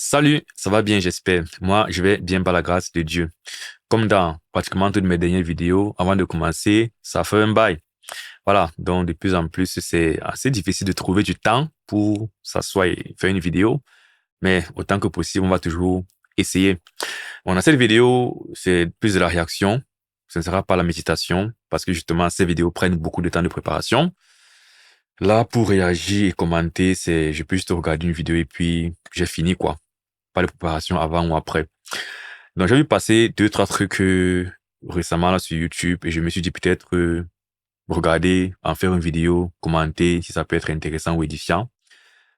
Salut, ça va bien, j'espère. Moi, je vais bien par la grâce de Dieu. Comme dans pratiquement toutes mes dernières vidéos, avant de commencer, ça fait un bail. Voilà, donc de plus en plus, c'est assez difficile de trouver du temps pour s'asseoir et faire une vidéo, mais autant que possible, on va toujours essayer. Bon, dans cette vidéo, c'est plus de la réaction, ce ne sera pas la méditation, parce que justement, ces vidéos prennent beaucoup de temps de préparation. Là, pour réagir et commenter, je peux juste regarder une vidéo et puis j'ai fini, quoi. Pas de préparation avant ou après. Donc, j'ai vu passer deux, trois trucs récemment là sur YouTube et je me suis dit peut-être regarder, en faire une vidéo, commenter si ça peut être intéressant ou édifiant.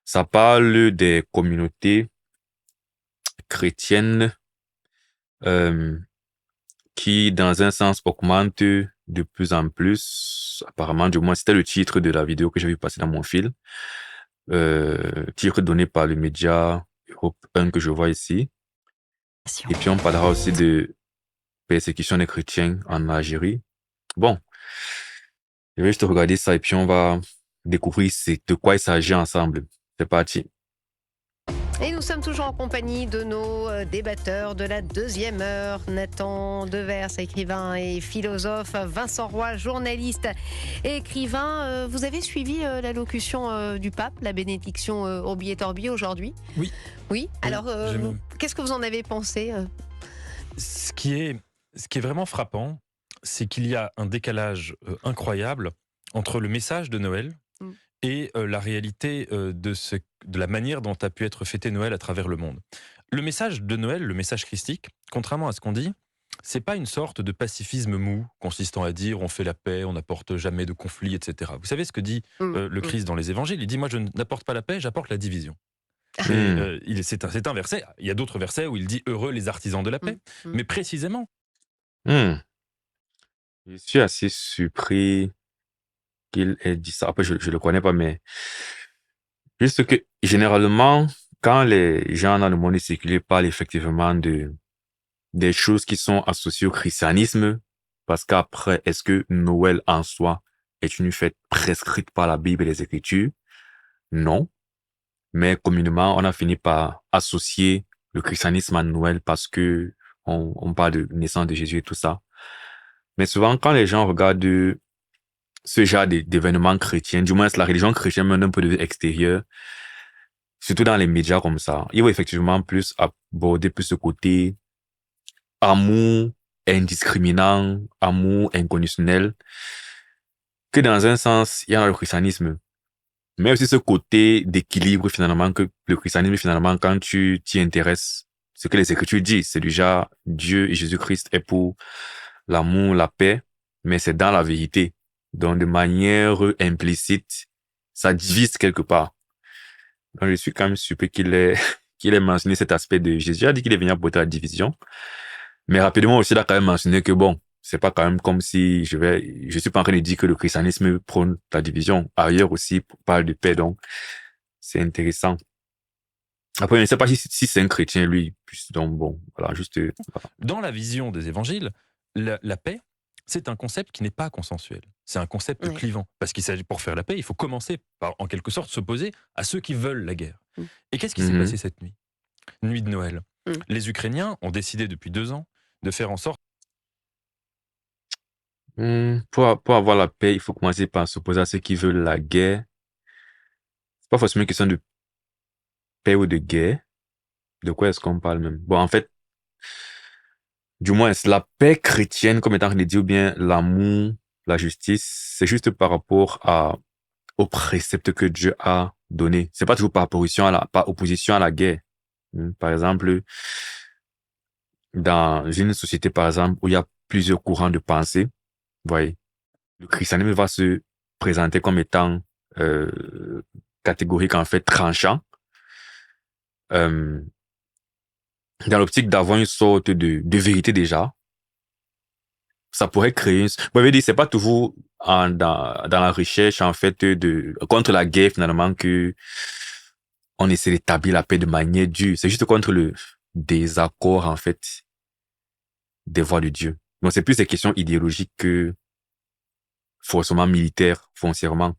Ça parle des communautés chrétiennes euh, qui, dans un sens, augmentent de plus en plus. Apparemment, du moins, c'était le titre de la vidéo que j'ai vu passer dans mon fil. Titre donné par le média Europe 1 que je vois ici. Et puis, on parlera aussi de persécution des chrétiens en Algérie. Bon, je vais juste regarder ça et puis on va découvrir de quoi il s'agit ensemble. C'est parti. Et nous sommes toujours en compagnie de nos débatteurs de la deuxième heure. Nathan Devers, écrivain et philosophe. Vincent Roy, journaliste et écrivain. Vous avez suivi l'allocution du pape, la bénédiction Urbi et Orbi aujourd'hui? Oui. Oui. Alors, qu'est-ce que vous en avez pensé? Ce qui est vraiment frappant, c'est qu'il y a un décalage incroyable entre le message de Noël Mm. et la réalité de la manière dont a pu être fêté Noël à travers le monde. Le message de Noël, le message christique, contrairement à ce qu'on dit, c'est pas une sorte de pacifisme mou consistant à dire on fait la paix, on n'apporte jamais de conflit, etc. Vous savez ce que dit Mm. le Christ dans les évangiles? Il dit moi je n'apporte pas la paix, j'apporte la division. Hmm, C'est un verset. Il y a d'autres versets où il dit heureux les artisans de la paix. Mm. Mm. Mais précisément, hmm. Je suis assez surpris qu'il ait dit ça. Après, je le connais pas, mais juste que généralement, quand les gens dans le monde séculier parlent effectivement des choses qui sont associées au christianisme, parce qu'après, est-ce que Noël en soi est une fête prescrite par la Bible et les Écritures? Non. Mais communément, on a fini par associer le christianisme à Noël parce que on parle de naissance de Jésus et tout ça. Mais souvent, quand les gens regardent ce genre d'événements chrétiens, du moins la religion chrétienne même d'un point de vue extérieur, surtout dans les médias comme ça, ils vont effectivement plus aborder plus ce côté amour indiscriminant, amour inconditionnel, que dans un sens, il y a le christianisme. Mais aussi ce côté d'équilibre finalement que le christianisme finalement quand tu t'y intéresses, ce que les Écritures disent, c'est déjà Dieu et Jésus-Christ est pour l'amour, la paix, mais c'est dans la vérité. Donc de manière implicite, ça divise quelque part. Donc je suis quand même surpris qu'il ait qu'il ait mentionné cet aspect de Jésus. Il a dit qu'il est venu apporter la division, mais rapidement aussi il a quand même mentionné que bon, c'est pas quand même comme si je suis pas en train de dire que le christianisme prône la division. Ailleurs aussi, on parle de paix, donc c'est intéressant. Après, je ne sais pas si c'est un chrétien, lui. Donc, bon, voilà, juste, voilà. dans la vision des évangiles, la paix, c'est un concept qui n'est pas consensuel. C'est un concept Ouais. clivant. Parce qu'il s'agit, pour faire la paix, il faut commencer par, en quelque sorte, s'opposer à ceux qui veulent la guerre. Mm. Et qu'est-ce qui s'est Mhm. passé cette nuit? Nuit de Noël. Mm. Les Ukrainiens ont décidé depuis 2 ans de faire en sorte. Pour avoir la paix, il faut commencer par s'opposer à ceux qui veulent la guerre. C'est pas forcément une question de paix ou de guerre. De quoi est-ce qu'on parle même? Bon, en fait, du moins, la paix chrétienne, comme étant dit, ou bien l'amour, la justice, c'est juste par rapport aux préceptes que Dieu a donnés. C'est pas toujours par opposition à la guerre. Par exemple, dans une société, par exemple, où il y a plusieurs courants de pensée, vous voyez, le christianisme va se présenter comme étant euh, catégorique, en fait, tranchant, euh, dans l'optique d'avoir une sorte de vérité déjà. Ça pourrait créer... Vous m'avez dit, c'est pas toujours dans la recherche, en fait, contre la guerre, finalement, que on essaie d'établir la paix de manière dure. C'est juste contre le désaccord, en fait, des voies de Dieu. Donc, c'est plus des questions idéologiques que forcément militaires, foncièrement.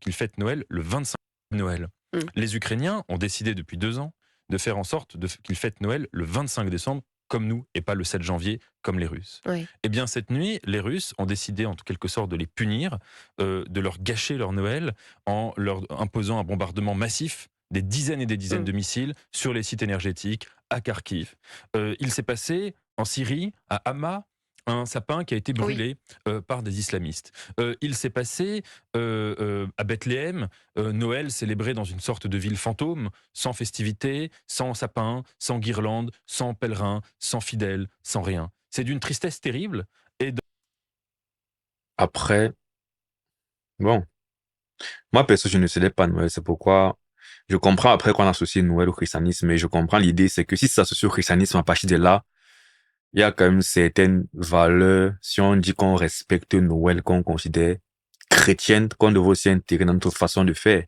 Qu'ils fêtent Noël le 25 Noël. Mm. Les Ukrainiens ont décidé depuis 2 ans de faire en sorte qu'ils fêtent Noël le 25 décembre, comme nous, et pas le 7 janvier, comme les Russes. Oui. Eh bien, cette nuit, les Russes ont décidé, en quelque sorte, de les punir, de leur gâcher leur Noël, en leur imposant un bombardement massif, des dizaines et des dizaines de missiles sur les sites énergétiques, à Kharkiv. Il s'est passé en Syrie, à Hama, un sapin qui a été brûlé par des islamistes. Il s'est passé à Bethléem, Noël célébré dans une sorte de ville fantôme, sans festivités, sans sapin, sans guirlande, sans pèlerins, sans fidèles, sans rien. C'est d'une tristesse terrible. Après, bon, moi, perso, je ne célèbre pas Noël. C'est pourquoi je comprends après qu'on associe Noël au christianisme, mais je comprends l'idée, c'est que si ça s'associe au christianisme, à partir de là, il y a quand même certaines valeurs. Si on dit qu'on respecte Noël, qu'on considère chrétienne, qu'on devrait aussi intégrer dans notre façon de faire.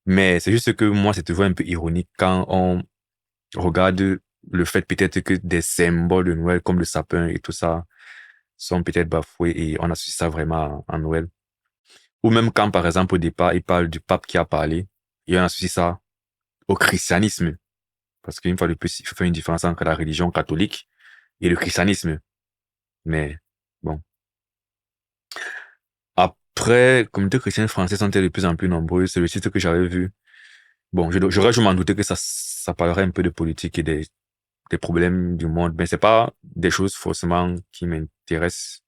Mais c'est juste que moi, c'est toujours un peu ironique quand on regarde le fait peut-être que des symboles de Noël comme le sapin et tout ça sont peut-être bafoués et on associe ça vraiment à Noël. Ou même quand, par exemple, au départ, il parle du pape qui a parlé et on associe ça au christianisme. Parce qu'une fois de plus, il faut faire une différence entre la religion catholique et le christianisme. Mais bon. Après, communautés chrétiennes françaises sont de plus en plus nombreuses. C'est le site que j'avais vu. Bon, j'aurais dû m'en douter que ça parlerait un peu de politique et des problèmes du monde, mais c'est pas des choses forcément qui m'intéressent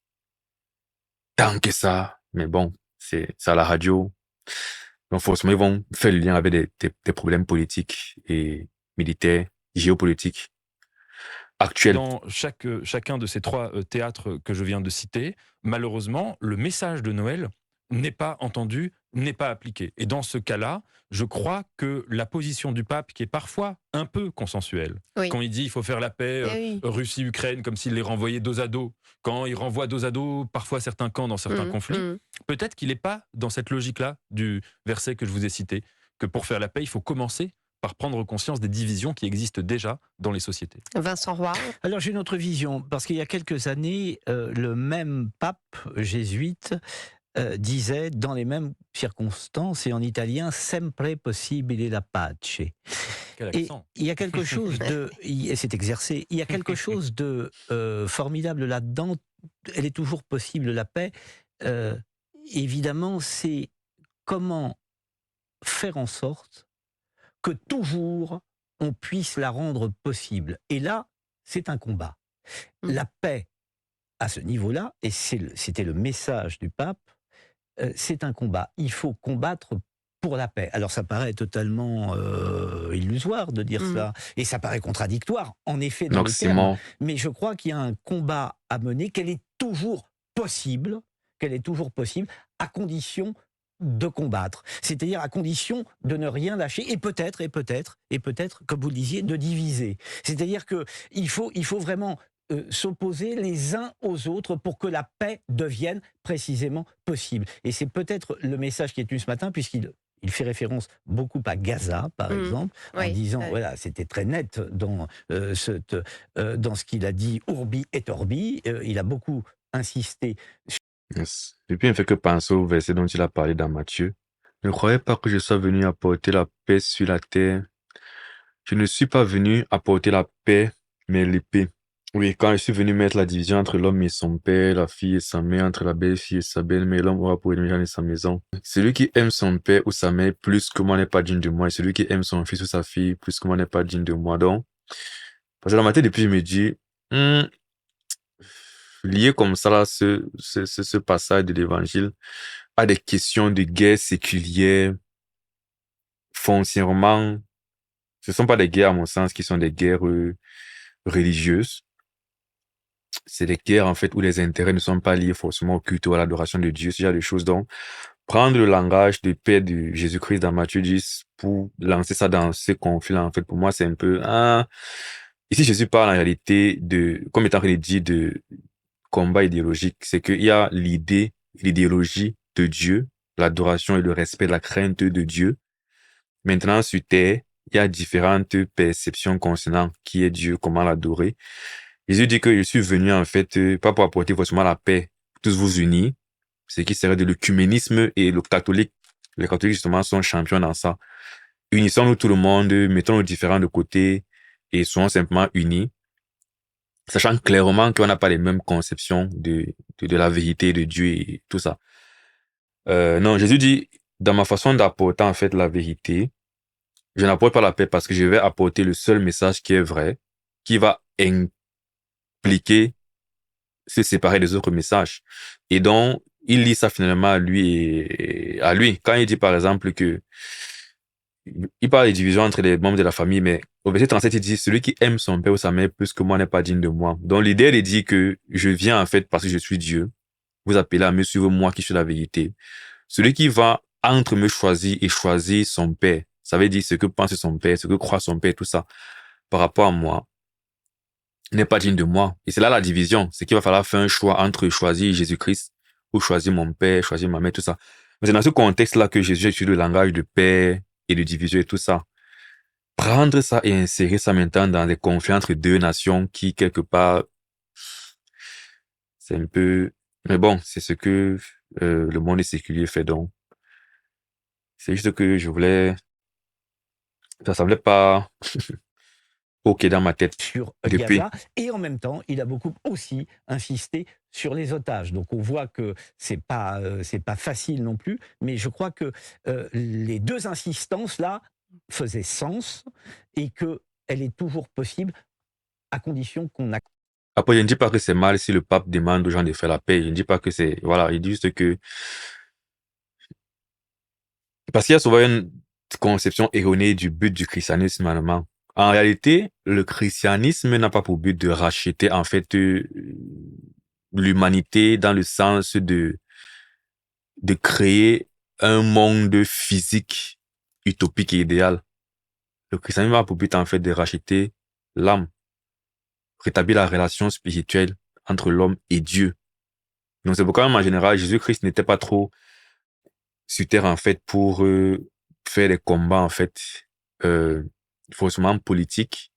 tant que ça. Mais bon, c'est à la radio. Donc forcément, ils vont faire le lien avec des problèmes politiques et militaires, géopolitiques actuels. Dans chacun de ces trois théâtres que je viens de citer, malheureusement, le message de Noël n'est pas entendu, n'est pas appliqué. Et dans ce cas-là, je crois que la position du pape, qui est parfois un peu consensuelle, quand il dit il faut faire la paix, Russie-Ukraine, comme s'il les renvoyait dos à dos, quand il renvoie dos à dos parfois certains camps dans certains conflits, peut-être qu'il n'est pas dans cette logique-là du verset que je vous ai cité, que pour faire la paix, il faut commencer par prendre conscience des divisions qui existent déjà dans les sociétés. Vincent Roy. Alors j'ai une autre vision, parce qu'il y a quelques années, le même pape jésuite disait dans les mêmes circonstances et en italien sempre possibile la pace. Quel Et accent. il y a quelque chose de, c'est exercé, il y a quelque chose de formidable là-dedans. Elle est toujours possible la paix. Évidemment, c'est comment faire en sorte que toujours on puisse la rendre possible. Et là, c'est un combat. La paix, à ce niveau-là, et c'était le message du pape, c'est un combat. Il faut combattre pour la paix. Alors ça paraît totalement illusoire de dire ça, et ça paraît contradictoire, en effet, dans les termes. Mais je crois qu'il y a un combat à mener, qu'elle est toujours possible, à condition de combattre. C'est-à-dire à condition de ne rien lâcher, et peut-être, comme vous le disiez, de diviser. C'est-à-dire qu'il faut vraiment s'opposer les uns aux autres pour que la paix devienne précisément possible. Et c'est peut-être le message qui est tenu ce matin, puisqu'il fait référence beaucoup à Gaza, par exemple, en disant, voilà, c'était très net dans ce qu'il a dit, Urbi et Orbi. Il a beaucoup insisté. Yes. Et puis, il ne fait que penser au verset dont il a parlé dans Matthieu. Ne croyez pas que je sois venu apporter la paix sur la terre. Je ne suis pas venu apporter la paix, mais l'épée. Oui, quand je suis venu mettre la division entre l'homme et son père, la fille et sa mère, entre la belle-fille et sa belle-mère, l'homme aura pour ennemi et sa maison. Celui qui aime son père ou sa mère plus que moi n'est pas digne de moi, et celui qui aime son fils ou sa fille plus que moi n'est pas digne de moi. Donc, parce que dans ma tête, depuis, je me dis, lié comme ça, là, ce passage de l'évangile à des questions de guerre séculière, foncièrement, ce ne sont pas des guerres, à mon sens, qui sont des guerres religieuses. C'est des guerres, en fait, où les intérêts ne sont pas liés forcément au culte ou à l'adoration de Dieu, ce genre de choses. Donc, prendre le langage de paix de Jésus-Christ dans Matthieu 10 pour lancer ça dans ce conflit-là, en fait, pour moi, c'est un peu, ici, Jésus parle en réalité comme étant dit de combat idéologique, c'est qu'il y a l'idéologie de Dieu, l'adoration et le respect, la crainte de Dieu. Maintenant, sur terre, il y a différentes perceptions concernant qui est Dieu, comment l'adorer. Jésus dit que je suis venu, en fait, pas pour apporter forcément la paix, tous vous unir, ce qui serait de l'œcuménisme, et les catholiques, justement, sont champions dans ça. unissons-nous tout le monde, mettons nos différends de côté et soyons simplement unis, sachant clairement qu'on n'a pas les mêmes conceptions de la vérité de Dieu et tout ça. Non, Jésus dit, dans ma façon d'apporter en fait la vérité, je n'apporte pas la paix parce que je vais apporter le seul message qui est vrai, qui va impliquer se séparer des autres messages. Et donc, il lit ça finalement à lui et à lui. Quand il dit par exemple que il parle des divisions entre les membres de la famille, mais au verset 37, il dit, celui qui aime son père ou sa mère plus que moi n'est pas digne de moi. Donc l'idée, il dit que je viens en fait parce que je suis Dieu. Vous appelez à me suivre moi qui suis la vérité. Celui qui va entre me choisir et choisir son père, ça veut dire ce que pense son père, ce que croit son père, tout ça, par rapport à moi, n'est pas digne de moi. Et c'est là la division. C'est qu'il va falloir faire un choix entre choisir Jésus-Christ ou choisir mon père, choisir ma mère, tout ça. Mais c'est dans ce contexte-là que Jésus utilise le langage de paix et de division et tout ça. Prendre ça et insérer ça maintenant dans des conflits entre deux nations qui, quelque part, c'est un peu... Mais bon, c'est ce que le monde séculier fait donc. C'est juste que je voulais... Ça semblait pas OK dans ma tête sur depuis. Gaza, et en même temps, il a beaucoup aussi insisté sur les otages. Donc on voit que c'est pas facile non plus, mais je crois que les deux insistances là faisaient sens et que elle est toujours possible à condition qu'on a. Après, je ne dis pas que c'est mal si le pape demande aux gens de faire la paix. Je ne dis pas que c'est... Voilà, il dit juste que... Parce qu'il y a souvent une conception erronée du but du christianisme allemand. En réalité, le christianisme n'a pas pour but de racheter en fait l'humanité dans le sens de créer un monde physique utopique et idéal. Le christianisme a pour but en fait de racheter l'âme, rétablir la relation spirituelle entre l'homme et Dieu. Donc c'est pourquoi même en général, Jésus-Christ n'était pas trop sur terre en fait pour faire des combats en fait forcément politiques,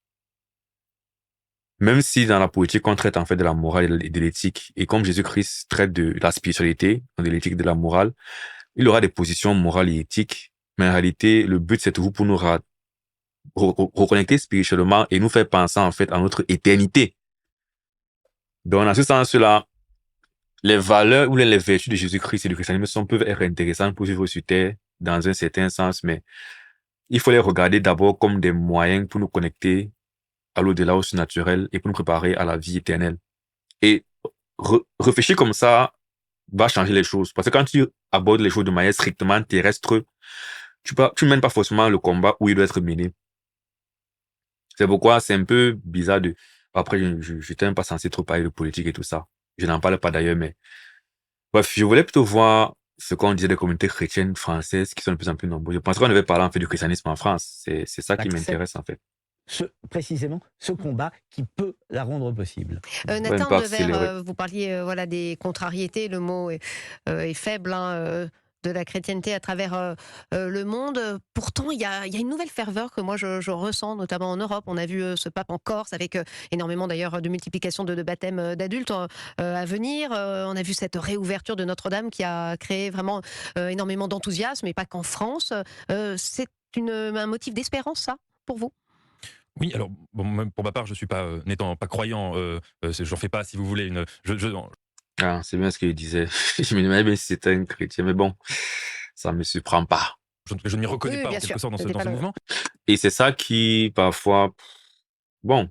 même si dans la politique on traite en fait de la morale et de l'éthique, et comme Jésus-Christ traite de la spiritualité, de l'éthique, de la morale, il aura des positions morales et éthiques, mais en réalité le but c'est toujours pour nous reconnecter spirituellement et nous faire penser en fait à notre éternité. Donc dans ce sens-là, les valeurs ou les vertus de Jésus-Christ et du christianisme peuvent être intéressantes pour vivre sur terre dans un certain sens, mais il faut les regarder d'abord comme des moyens pour nous connecter à l'au-delà, au surnaturel et pour nous préparer à la vie éternelle. Et réfléchir comme ça va changer les choses. Parce que quand tu abordes les choses de manière strictement terrestre, tu ne mènes pas forcément le combat où il doit être mené. C'est pourquoi c'est un peu bizarre de... Après, je n'étais même pas censé trop parler de politique et tout ça. Je n'en parle pas d'ailleurs, mais... Bref, je voulais plutôt voir ce qu'on disait des communautés chrétiennes françaises qui sont de plus en plus nombreuses. Je pense qu'on devait parler en fait du christianisme en France. C'est ça qui m'intéresse en fait. Précisément ce combat qui peut la rendre possible. Nathan Devers, vous parliez voilà, des contrariétés, le mot est faible, hein, de la chrétienté à travers le monde. Pourtant, il y a une nouvelle ferveur que moi je ressens, notamment en Europe. On a vu ce pape en Corse avec énormément d'ailleurs de multiplication de baptêmes d'adultes à venir. On a vu cette réouverture de Notre-Dame qui a créé vraiment énormément d'enthousiasme, et pas qu'en France. C'est un motif d'espérance, ça, pour vous ? Oui, alors bon, même pour ma part, je suis pas, n'étant pas croyant, j'en fais pas, si vous voulez, une. Ah, c'est bien ce qu'il disait. Je me demandais bien si c'était un chrétien, mais bon, ça me surprend pas. Je ne m'y reconnais pas en quelque sorte dans ce mouvement. Et c'est ça qui, parfois, bon,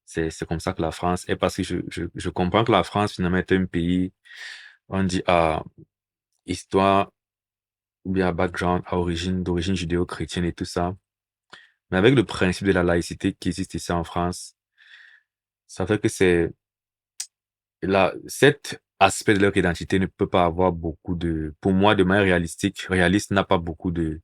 c'est comme ça que la France est, parce que je comprends que la France, finalement, est un pays, on dit, à histoire, ou bien à background, d'origine judéo-chrétienne et tout ça. Mais avec le principe de la laïcité qui existe ici en France, ça fait que cet aspect de leur identité ne peut pas avoir beaucoup de, pour moi, de manière réaliste n'a pas beaucoup de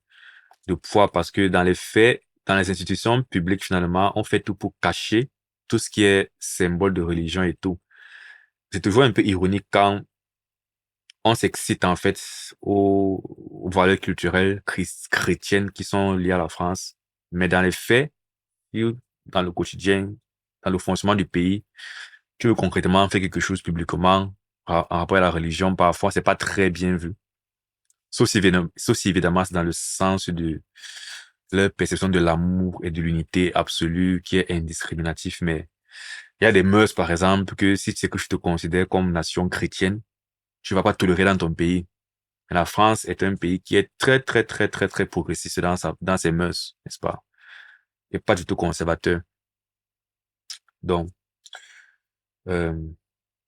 poids, parce que dans les faits, dans les institutions publiques, finalement, on fait tout pour cacher tout ce qui est symbole de religion et tout. C'est toujours un peu ironique quand on s'excite en fait aux valeurs culturelles chrétiennes qui sont liées à la France. Mais dans les faits, dans le quotidien, dans le fonctionnement du pays, tu veux concrètement faire quelque chose publiquement en rapport à la religion, parfois c'est pas très bien vu. Sauf si évidemment c'est dans le sens leur perception de l'amour et de l'unité absolue qui est indiscriminatif. Mais il y a des mœurs, par exemple, que si c'est que je te considère comme nation chrétienne, tu vas pas tolérer dans ton pays. La France est un pays qui est très, très, très, très, très progressiste dans ses mœurs, n'est-ce pas? Et pas du tout conservateur. Donc, euh,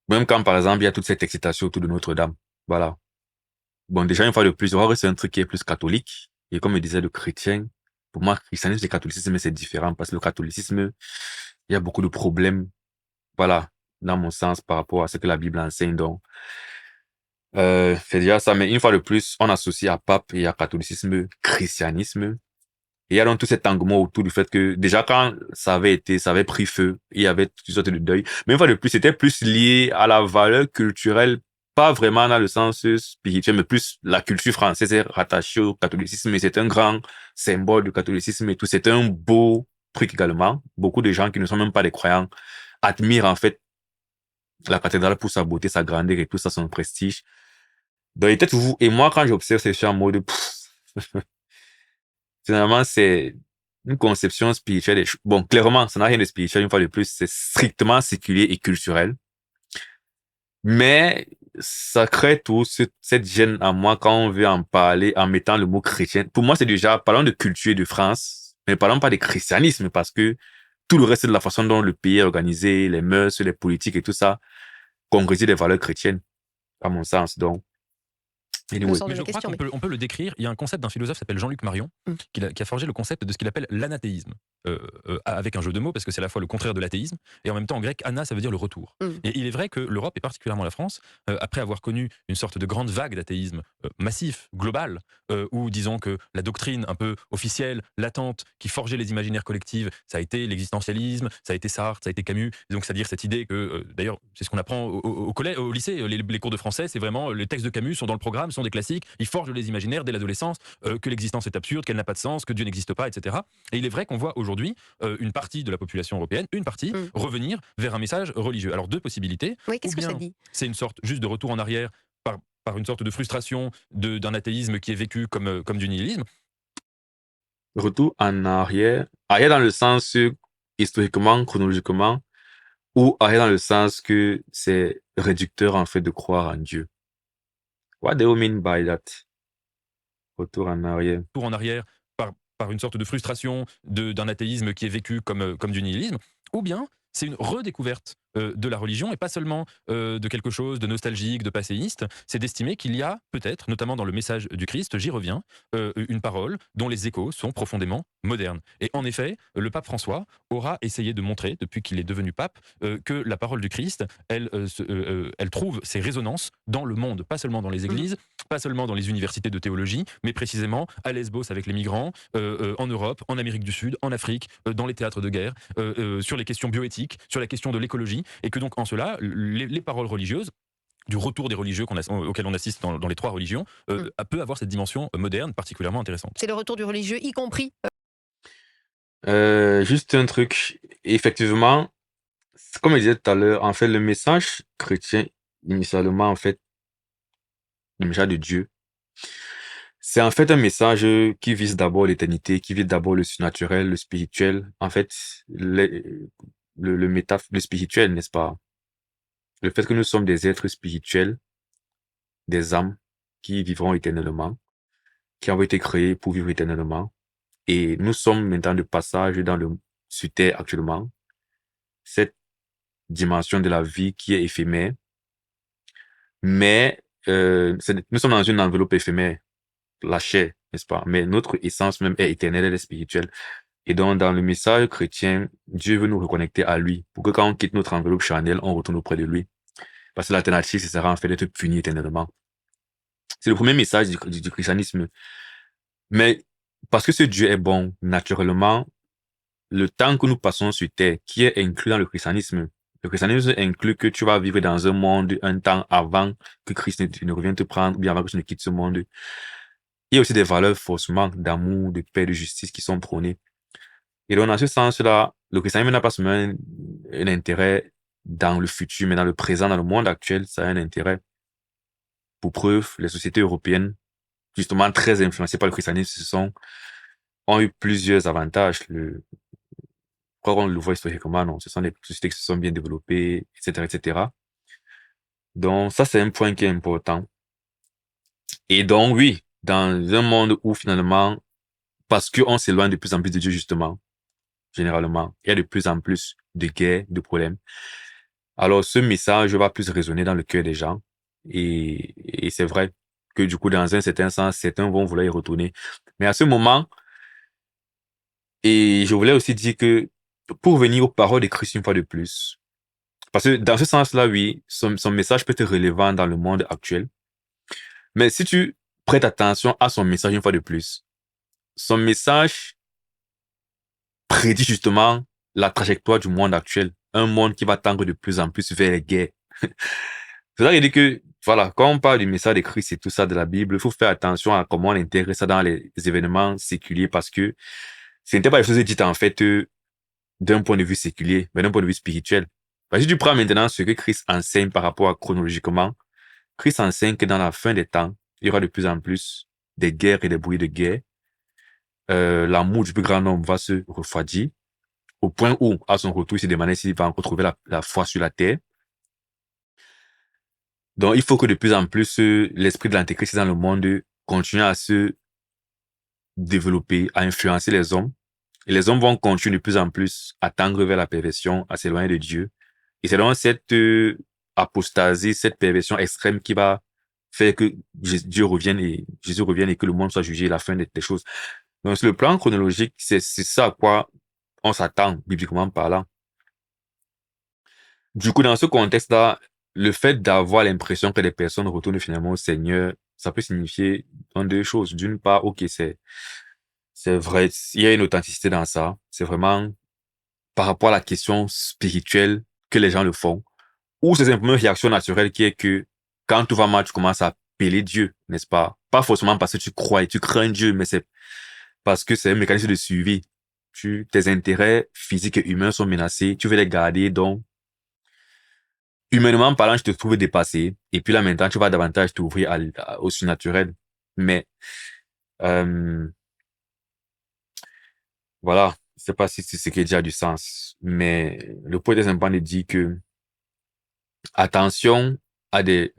même quand, par exemple, il y a toute cette excitation autour de Notre-Dame. Voilà. Bon, déjà, une fois de plus, je crois que c'est un truc qui est plus catholique. Et comme je disais, le chrétien, pour moi, christianisme et catholicisme, c'est différent parce que le catholicisme, il y a beaucoup de problèmes, voilà, dans mon sens, par rapport à ce que la Bible enseigne. Donc, c'est déjà ça. Mais une fois de plus, on associe à pape et à catholicisme, christianisme. Et il y a donc tout cet engouement autour du fait que, déjà, quand ça avait pris feu, il y avait toutes sortes de deuil. Mais une fois de plus, c'était plus lié à la valeur culturelle, pas vraiment dans le sens spirituel, mais plus la culture française est rattachée au catholicisme et c'est un grand symbole du catholicisme et tout. C'est un beau truc également. Beaucoup de gens qui ne sont même pas des croyants admirent en fait la cathédrale pour sa beauté, sa grandeur et tout ça, son prestige. Donc, peut-être vous, et moi, quand j'observe, c'est en mode, finalement, c'est une conception spirituelle. Bon, clairement, ça n'a rien de spirituel, une fois de plus, c'est strictement séculier et culturel. Mais ça crée tout cette gêne en moi quand on veut en parler en mettant le mot chrétien. Pour moi, c'est déjà, parlons de culture de France, mais parlons pas de christianisme parce que tout le reste de la façon dont le pays est organisé, les mœurs, les politiques et tout ça, concrétise des valeurs chrétiennes, à mon sens. Donc, anyway. Mais je crois qu'on peut le décrire. Il y a un concept d'un philosophe qui s'appelle Jean-Luc Marion, qui a forgé le concept de ce qu'il appelle l'anathéisme, avec un jeu de mots, parce que c'est à la fois le contraire de l'athéisme, et en même temps en grec, ana, ça veut dire le retour. Et il est vrai que l'Europe, et particulièrement la France, après avoir connu une sorte de grande vague d'athéisme massif, global, où disons que la doctrine un peu officielle, latente, qui forgeait les imaginaires collectifs, ça a été l'existentialisme, ça a été Sartre, ça a été Camus, donc c'est-à-dire cette idée que, d'ailleurs, c'est ce qu'on apprend au collège, au lycée, les cours de français, c'est vraiment les textes de Camus sont dans le programme, sont des classiques, ils forgent les imaginaires dès l'adolescence, que l'existence est absurde, qu'elle n'a pas de sens, que Dieu n'existe pas, etc. Et il est vrai qu'on voit aujourd'hui une partie de la population européenne, revenir vers un message religieux. Alors deux possibilités. Oui, qu'est-ce que ça dit? C'est une sorte juste de retour en arrière par une sorte de frustration d'un athéisme qui est vécu comme du nihilisme. Retour en arrière dans le sens historiquement, chronologiquement, ou arrière dans le sens que c'est réducteur en fait de croire en Dieu. What do you mean by that? Retour en arrière. Retour en arrière par une sorte de frustration d'un athéisme qui est vécu comme du nihilisme, ou bien c'est une redécouverte de la religion et pas seulement de quelque chose de nostalgique, de passéiste. C'est d'estimer qu'il y a peut-être, notamment dans le message du Christ, j'y reviens, une parole dont les échos sont profondément modernes. Et en effet, le pape François aura essayé de montrer, depuis qu'il est devenu pape, que la parole du Christ, elle trouve ses résonances dans le monde, pas seulement dans les églises, pas seulement dans les universités de théologie, mais précisément à Lesbos avec les migrants, en Europe, en Amérique du Sud, en Afrique, dans les théâtres de guerre, sur les questions bioéthiques, sur la question de l'écologie, et que donc en cela, les paroles religieuses, du retour des religieux auxquels on assiste dans les trois religions, peut avoir cette dimension moderne particulièrement intéressante. C'est le retour du religieux, y compris. Juste un truc, effectivement, comme je disais tout à l'heure, en fait, le message chrétien, initialement, en fait, le message de Dieu, c'est en fait un message qui vise d'abord l'éternité, qui vise d'abord le surnaturel, le spirituel, en fait, le spirituel, n'est-ce pas? Le fait que nous sommes des êtres spirituels, des âmes qui vivront éternellement, qui ont été créés pour vivre éternellement. Et nous sommes maintenant de passage sur Terre actuellement. Cette dimension de la vie qui est éphémère. Mais nous sommes dans une enveloppe éphémère, la chair, n'est-ce pas? Mais notre essence même est éternelle, elle est spirituelle. Et donc, dans le message chrétien, Dieu veut nous reconnecter à lui, pour que quand on quitte notre enveloppe charnelle, on retourne auprès de lui. Parce que l'alternative, ce sera en fait d'être puni éternellement. C'est le premier message du christianisme. Mais parce que ce Dieu est bon, naturellement, le temps que nous passons sur Terre, qui est inclus dans le christianisme inclut que tu vas vivre dans un monde, un temps avant que Christ ne revienne te prendre, ou bien avant que tu ne quittes ce monde. Il y a aussi des valeurs forcément d'amour, de paix, de justice qui sont prônées. Et donc, dans ce sens-là, le christianisme n'a pas seulement un intérêt dans le futur, mais dans le présent, dans le monde actuel, ça a un intérêt. Pour preuve, les sociétés européennes, justement très influencées par le christianisme, se sont ont eu plusieurs avantages. Quand on le voit historiquement, non, ce sont des sociétés qui se sont bien développées, etc., etc. Donc, ça, c'est un point qui est important. Et donc, oui, dans un monde où finalement, parce qu'on s'éloigne de plus en plus de Dieu, justement, généralement, il y a de plus en plus de guerres, de problèmes. Alors, ce message va plus résonner dans le cœur des gens. Et c'est vrai que du coup, dans un certain sens, certains vont vouloir y retourner. Mais à ce moment, et je voulais aussi dire que pour venir aux paroles de Christ une fois de plus, parce que dans ce sens-là, oui, son message peut être relevant dans le monde actuel. Mais si tu prêtes attention à son message une fois de plus, son message prédit justement la trajectoire du monde actuel. Un monde qui va tendre de plus en plus vers les guerres. C'est ça qu'il dit que, voilà, quand on parle du message de Christ et tout ça de la Bible, il faut faire attention à comment on intègre ça dans les événements séculiers parce que ce n'était pas les choses dites en fait d'un point de vue séculier, mais d'un point de vue spirituel. Parce que si tu prends maintenant ce que Christ enseigne par rapport à chronologiquement, Christ enseigne que dans la fin des temps, il y aura de plus en plus des guerres et des bruits de guerre. L'amour du plus grand nombre va se refroidir au point où, à son retour, il se demandait s'il va encore trouver la foi sur la terre. Donc, il faut que de plus en plus, l'esprit de l'antéchrist dans le monde continue à se développer, à influencer les hommes. Et les hommes vont continuer de plus en plus à tendre vers la perversion, à s'éloigner de Dieu. Et c'est donc cette apostasie, cette perversion extrême qui va faire que Dieu revienne et Jésus revienne et que le monde soit jugé, la fin des choses. Donc, sur le plan chronologique, c'est ça à quoi on s'attend, bibliquement parlant. Du coup, dans ce contexte-là, le fait d'avoir l'impression que les personnes retournent finalement au Seigneur, ça peut signifier deux choses. D'une part, ok, c'est vrai, il y a une authenticité dans ça. C'est vraiment par rapport à la question spirituelle que les gens le font. Ou c'est simplement une réaction naturelle qui est que quand tout va mal, tu commences à appeler Dieu, n'est-ce pas? Pas forcément parce que tu crois et tu crains Dieu, mais c'est parce que c'est un mécanisme de suivi. Tes intérêts physiques et humains sont menacés, tu veux les garder, donc humainement parlant, je te trouve dépassé. Et puis là, maintenant, tu vas davantage t'ouvrir au surnaturel. Mais, euh, voilà, je sais pas si c'est ce qui est déjà du sens. Mais le point est important de dire que, attention à des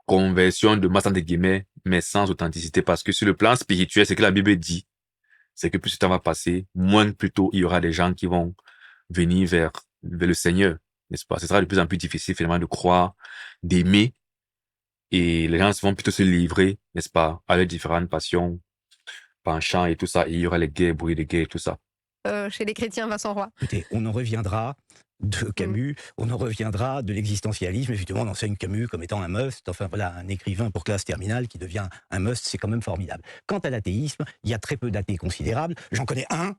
conversions de masse entre guillemets, mais sans authenticité. Parce que sur le plan spirituel, ce que la Bible dit, c'est que plus le temps va passer, moins plutôt il y aura des gens qui vont venir vers le Seigneur, n'est-ce pas? Ce sera de plus en plus difficile finalement de croire, d'aimer. Et les gens vont plutôt se livrer, n'est-ce pas, à leurs différentes passions, penchants et tout ça. Et il y aura les guerres, bruits de guerre et tout ça. Chez les chrétiens, Vincent Roy. Écoutez, on en reviendra de Camus, on en reviendra de l'existentialisme. Effectivement, on enseigne Camus comme étant un must. Enfin voilà, un écrivain pour classe terminale qui devient un must, c'est quand même formidable. Quant à l'athéisme, il y a très peu d'athées considérables. J'en connais un,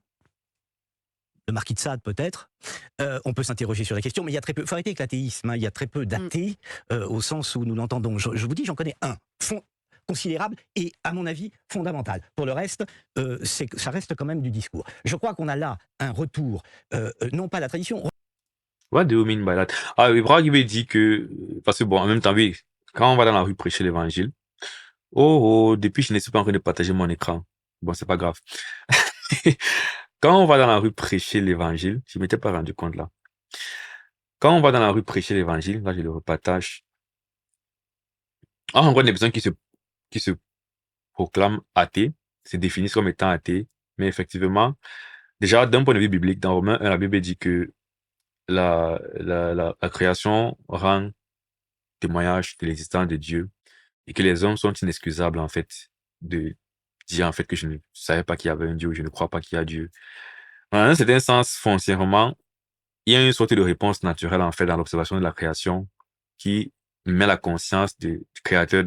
le marquis de Sade peut-être. On peut s'interroger sur la question, mais il y a très peu. Il faut arrêter avec l'athéisme. Il y a très peu d'athées au sens où nous l'entendons. Je vous dis, j'en connais un. Considérable et, à mon avis, fondamental. Pour le reste, ça reste quand même du discours. Je crois qu'on a là un retour, non pas à la tradition. What do you mean by that? Ah, Ibrahim il me dit que, parce que bon, en même temps, oui, quand on va dans la rue prêcher l'évangile, depuis je ne suis pas en train de partager mon écran. Bon, c'est pas grave. Quand on va dans la rue prêcher l'évangile, je m'étais pas rendu compte là. Quand on va dans la rue prêcher l'évangile, là je le repartage. On rencontre des personnes qui se proclament athées, se définissent comme étant athées, mais effectivement, déjà d'un point de vue biblique, dans Romains 1, la Bible dit que la création rend témoignage de l'existence de Dieu et que les hommes sont inexcusables en fait de dire en fait que je ne savais pas qu'il y avait un Dieu ou je ne crois pas qu'il y a Dieu. Dans un certain sens, foncièrement, il y a une sorte de réponse naturelle en fait dans l'observation de la création qui met la conscience du créateur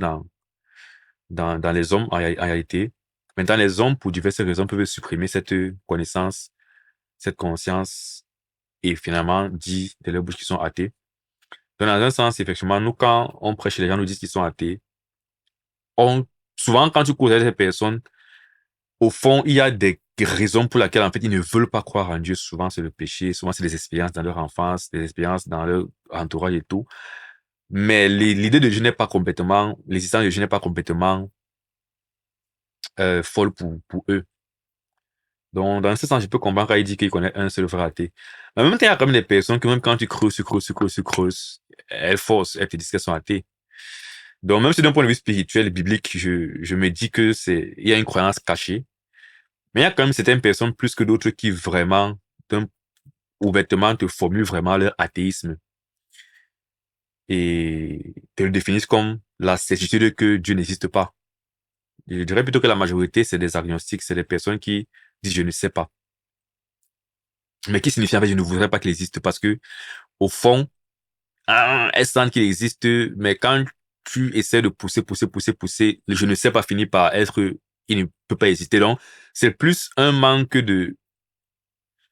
dans les hommes en réalité. Maintenant, les hommes, pour diverses raisons, peuvent supprimer cette connaissance, cette conscience et finalement dire de leur bouche qu'ils sont athées. Donc, dans un sens, effectivement, nous, quand on prêche, les gens nous disent qu'ils sont athées. Souvent, quand tu causes avec ces personnes, au fond, il y a des raisons pour lesquelles, en fait, ils ne veulent pas croire en Dieu. Souvent, c'est le péché. Souvent, c'est des expériences dans leur enfance, des expériences dans leur entourage et tout. Mais l'idée de Dieu n'est pas complètement, l'existence de Dieu n'est pas complètement folle pour eux. Donc, dans ce sens, je peux comprendre quand il dit qu'il connaît un seul vrai athée. Mais en même temps, il y a quand même des personnes que même quand tu creuses, elles forcent, elles te disent qu'elles sont athées. Donc, même si d'un point de vue spirituel, biblique, je me dis que il y a une croyance cachée. Mais il y a quand même certaines personnes plus que d'autres qui vraiment, ouvertement, te formulent vraiment leur athéisme et te le définissent comme la certitude que Dieu n'existe pas. Je dirais plutôt que la majorité, c'est des agnostiques, c'est des personnes qui disent je ne sais pas. Mais qui signifie en fait je ne voudrais pas qu'il existe parce que, au fond, elles sentent qu'il existe, mais quand tu essaies de pousser, le je ne sais pas finit par être, il ne peut pas exister. Donc, c'est plus un manque de,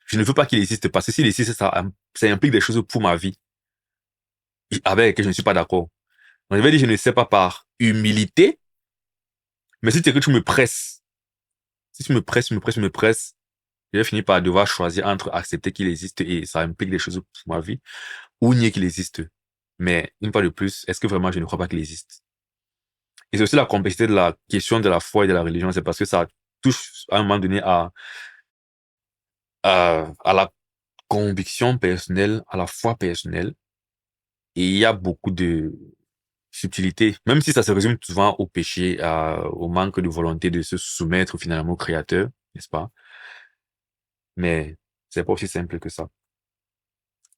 je ne veux pas qu'il existe parce que s'il existe, ça implique des choses pour ma vie avec lesquelles je ne suis pas d'accord. Donc, je vais dire je ne sais pas par humilité, mais si c'est que tu me presses, si tu me presses, je vais finir par devoir choisir entre accepter qu'il existe et ça implique des choses pour ma vie ou nier qu'il existe. Mais une fois de plus, est-ce que vraiment je ne crois pas qu'il existe? Et c'est aussi la complexité de la question de la foi et de la religion, c'est parce que ça touche à un moment donné à la conviction personnelle, à la foi personnelle. Et il y a beaucoup de subtilités, même si ça se résume souvent au péché, au manque de volonté de se soumettre finalement au Créateur, n'est-ce pas? Mais c'est pas aussi simple que ça.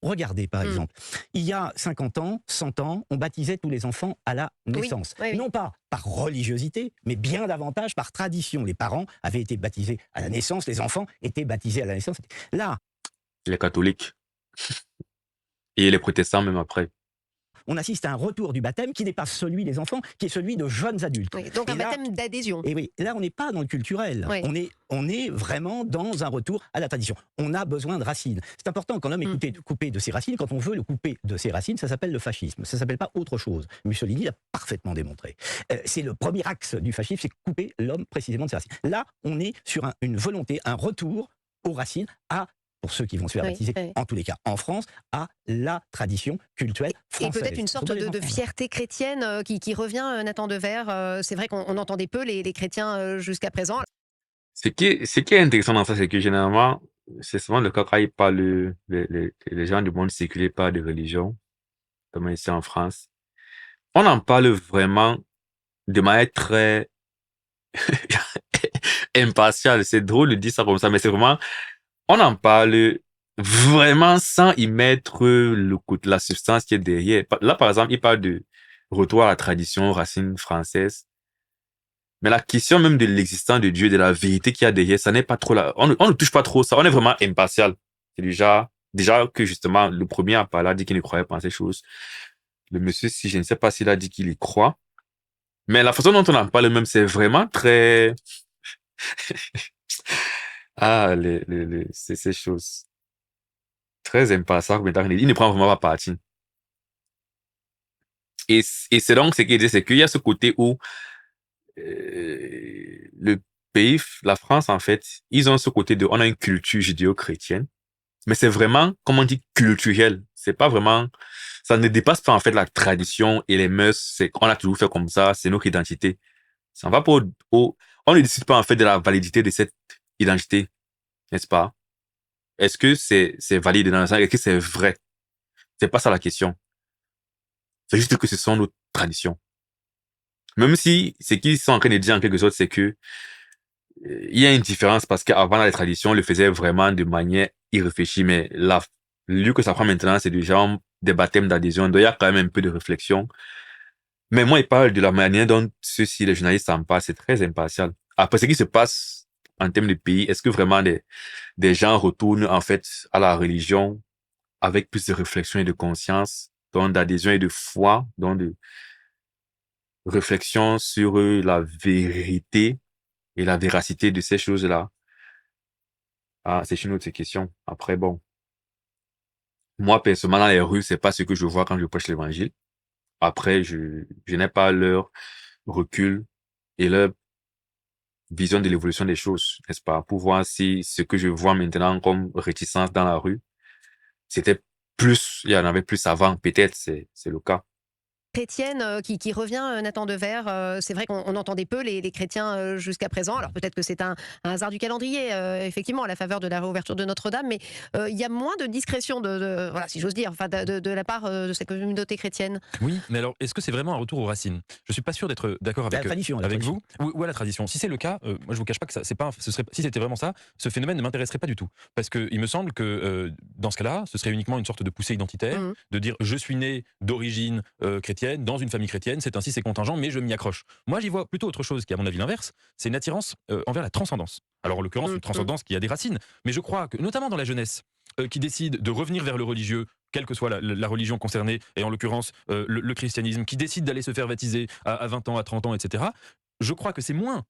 Regardez, par exemple, il y a 50 ans, 100 ans, on baptisait tous les enfants à la naissance. Oui. Non pas par religiosité, mais bien davantage par tradition. Les parents avaient été baptisés à la naissance, les enfants étaient baptisés à la naissance. Là, Les catholiques et les protestants même après. on assiste à un retour du baptême qui n'est pas celui des enfants, qui est celui de jeunes adultes. Oui, donc un baptême d'adhésion. Et oui, là, on n'est pas dans le culturel. Oui. On est vraiment dans un retour à la tradition. On a besoin de racines. C'est important quand l'homme est coupé de ses racines. Quand on veut le couper de ses racines, ça s'appelle le fascisme. Ça s'appelle pas autre chose. Mussolini l'a parfaitement démontré. C'est le premier axe du fascisme, c'est couper l'homme précisément de ses racines. Là, on est sur une volonté, un retour aux racines, pour ceux qui vont se faire baptiser, en tous les cas en France, à la tradition culturelle française. Et peut-être une sorte de fierté chrétienne qui revient, Nathan Devers. C'est vrai qu'on entendait peu les chrétiens jusqu'à présent. Ce qui est intéressant dans ça, c'est que généralement, c'est souvent le cas quand ils parlent, les gens du monde séculier parlent de religion, comme ici en France. On en parle vraiment de manière très impartiale. C'est drôle de dire ça comme ça, mais c'est vraiment, on en parle vraiment sans y mettre la substance qui est derrière. Là, par exemple, il parle de retour à la tradition, aux racines françaises. Mais la question même de l'existence de Dieu, de la vérité qu'il y a derrière, ça n'est pas trop là. On ne touche pas trop ça. On est vraiment impartial. C'est déjà que justement, le premier à parler a dit qu'il ne croyait pas en ces choses. Le monsieur, si je ne sais pas s'il a dit qu'il y croit. Mais la façon dont on en parle même, c'est vraiment très, c'est ces choses. Très impartial. Il ne prend vraiment pas parti. Et c'est donc ce qu'il dit, c'est qu'il y a ce côté où, le pays, la France, en fait, ils ont ce côté on a une culture judéo-chrétienne, mais c'est vraiment, comme on dit, culturel. C'est pas vraiment, ça ne dépasse pas, en fait, la tradition et les mœurs. On a toujours fait comme ça, c'est notre identité. Ça va pas on ne décide pas, en fait, de la validité de cette identité, n'est-ce pas? Est-ce que c'est valide dans le sens, est-ce que c'est vrai? C'est pas ça la question. C'est juste que ce sont nos traditions. Même si ce qu'ils sont en train de dire en quelque sorte, c'est que il y a une différence parce qu'avant, les traditions, on le faisait vraiment de manière irréfléchie, mais là, lieu que ça prend maintenant, c'est déjà des baptêmes d'adhésion, donc il y a quand même un peu de réflexion. Mais moi, il parle de la manière dont ceux-ci, les journalistes, en parlent, c'est très impartial. Après, ce qui se passe en termes de pays, est-ce que vraiment des gens retournent, en fait, à la religion avec plus de réflexion et de conscience, donc d'adhésion et de foi, donc de réflexion sur la vérité et la véracité de ces choses-là? Ah, c'est une autre question. Après, bon, moi, personnellement, dans les rues, c'est pas ce que je vois quand je prêche l'évangile. Après, je n'ai pas leur recul et leur vision de l'évolution des choses, n'est-ce pas? Pour voir si ce que je vois maintenant comme réticence dans la rue, c'était plus, il y en avait plus avant, peut-être, c'est le cas. chrétienne qui revient, Nathan Devers. C'est vrai qu'on entendait peu les chrétiens jusqu'à présent. Alors peut-être que c'est un hasard du calendrier, effectivement, à la faveur de la réouverture de Notre-Dame, mais il y a moins de discrétion, voilà, si j'ose dire, enfin, de la part de cette communauté chrétienne. Oui, mais alors, est-ce que c'est vraiment un retour aux racines? Je suis pas sûr d'être d'accord La avec, tradition, la avec tradition. vous ou à la tradition. Si c'est le cas, moi je vous cache pas que ça, c'est pas, ce serait, si c'était vraiment ça, ce phénomène ne m'intéresserait pas du tout. Parce qu'il me semble que dans ce cas-là, ce serait uniquement une sorte de poussée identitaire, Mhm. de dire je suis né d'origine chrétienne, dans une famille chrétienne, c'est ainsi, c'est contingent, mais je m'y accroche. Moi j'y vois plutôt autre chose qui, à mon avis, l'inverse, c'est une attirance envers la transcendance. Alors en l'occurrence, une Mhm. transcendance qui a des racines, mais je crois que, notamment dans la jeunesse, qui décide de revenir vers le religieux, quelle que soit la religion concernée, et en l'occurrence le christianisme, qui décide d'aller se faire baptiser à 20 ans, à 30 ans, etc., je crois que c'est moins